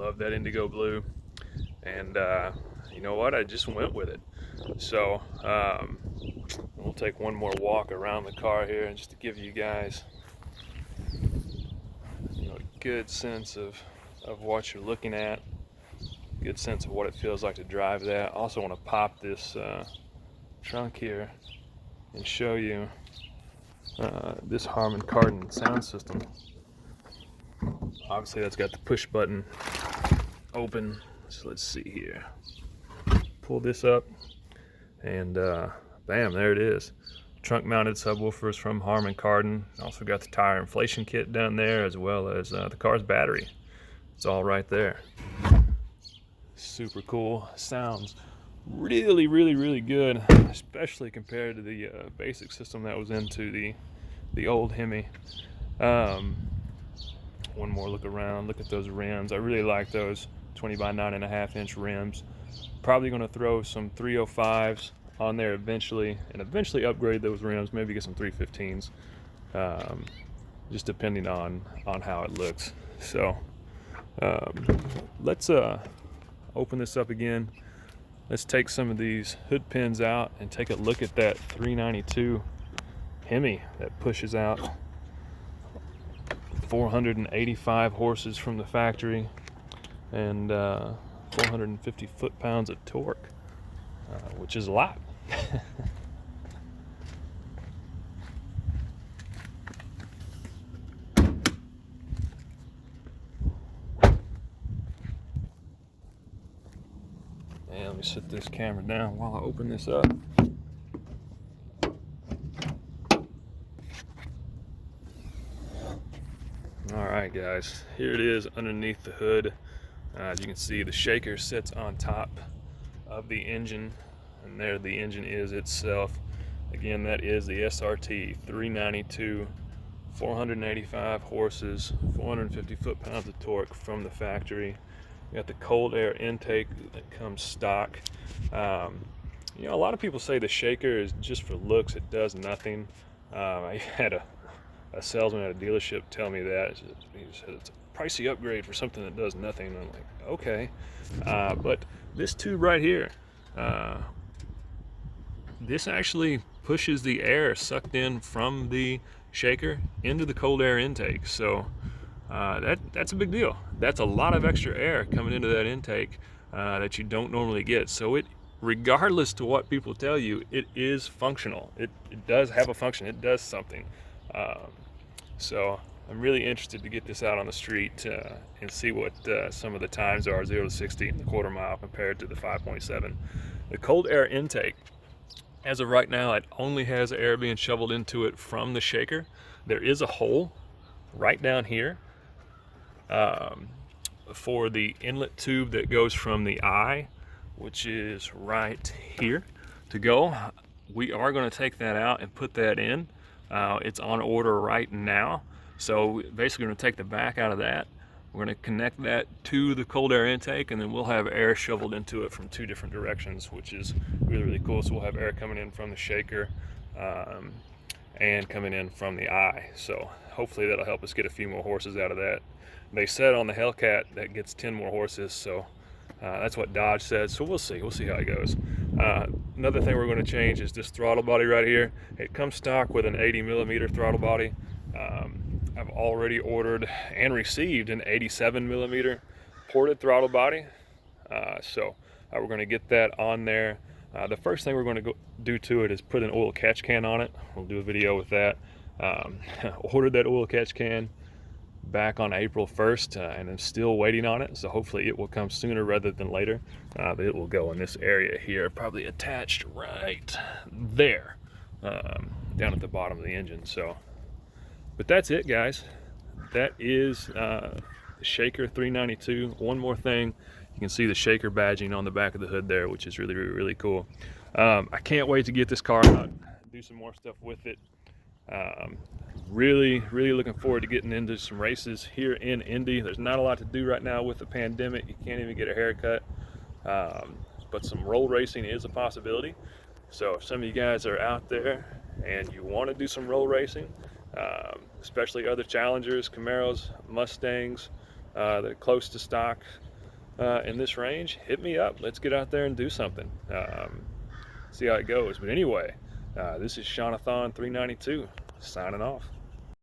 love that indigo blue, and you know what? I just went with it. So we'll take one more walk around the car here, and just to give you guys a good sense of what you're looking at, good sense of what it feels like to drive that. I also want to pop this trunk here and show you this Harman Kardon sound system. Obviously that's got the push button open, so let's see here. Pull this up and bam, there it is. Trunk mounted subwoofers from Harman Kardon. Also got the tire inflation kit down there, as well as the car's battery. It's all right there. Super cool. Sounds really, really, really good, especially compared to the basic system that was into the old Hemi. One more look around. Look at those rims. I really like those 20 by 9.5 inch rims. Probably going to throw some 305s on there eventually, and eventually upgrade those rims. Maybe get some 315s, just depending on how it looks. So let's open this up again. Let's take some of these hood pins out and take a look at that 392 Hemi that pushes out 485 horses from the factory and 450 foot-pounds of torque, which is a lot. And let me set this camera down while I open this up. Alright guys, here it is underneath the hood. As you can see, the shaker sits on top of the engine, and there the engine is itself. Again, that is the SRT 392, 485 horses, 450 foot-pounds of torque from the factory. You got the cold air intake that comes stock. A lot of people say the shaker is just for looks. It does nothing. I had a salesman at a dealership tell me that. He said it's a pricey upgrade for something that does nothing. And I'm like, okay. But this tube right here, this actually pushes the air sucked in from the shaker into the cold air intake. So that's a big deal. That's a lot of extra air coming into that intake that you don't normally get. So it, regardless to what people tell you, it is functional. It does have a function. It does something. So I'm really interested to get this out on the street and see what some of the times are 0 to 60 in the quarter mile compared to the 5.7. The cold air intake, as of right now, it only has air being shoveled into it from the shaker. There is a hole right down here for the inlet tube that goes from the eye, which is right here to go. We are going to take that out and put that in. It's on order right now. So basically we're going to take the back out of that. We're going to connect that to the cold air intake, and then we'll have air shoveled into it from two different directions, which is really, really cool. So we'll have air coming in from the shaker and coming in from the eye. So hopefully that'll help us get a few more horses out of that. They said on the Hellcat that gets 10 more horses, so that's what Dodge said. So we'll see how it goes. Another thing we're going to change is this throttle body right here. It comes stock with an 80 millimeter throttle body. I've already ordered and received an 87 millimeter ported throttle body. So we're going to get that on there. The first thing we're going to do to it is put an oil catch can on it. We'll do a video with that. Ordered that oil catch can back on April 1st, and I'm still waiting on it, so hopefully it will come sooner rather than later. But it will go in this area here, probably attached right there, down at the bottom of the engine. So, but that's it, guys. That is the Shaker 392. One more thing, you can see the Shaker badging on the back of the hood there, which is really, really, really cool. I can't wait to get this car out, do some more stuff with it. Really looking forward to getting into some races here in Indy. There's not a lot to do right now with the pandemic. You can't even get a haircut, but some roll racing is a possibility. So if some of you guys are out there and you want to do some roll racing, especially other Challengers, Camaros, Mustangs that are close to stock, in this range, hit me up. Let's get out there and do something. See how it goes. But anyway, this is Shawnathon 392 signing off.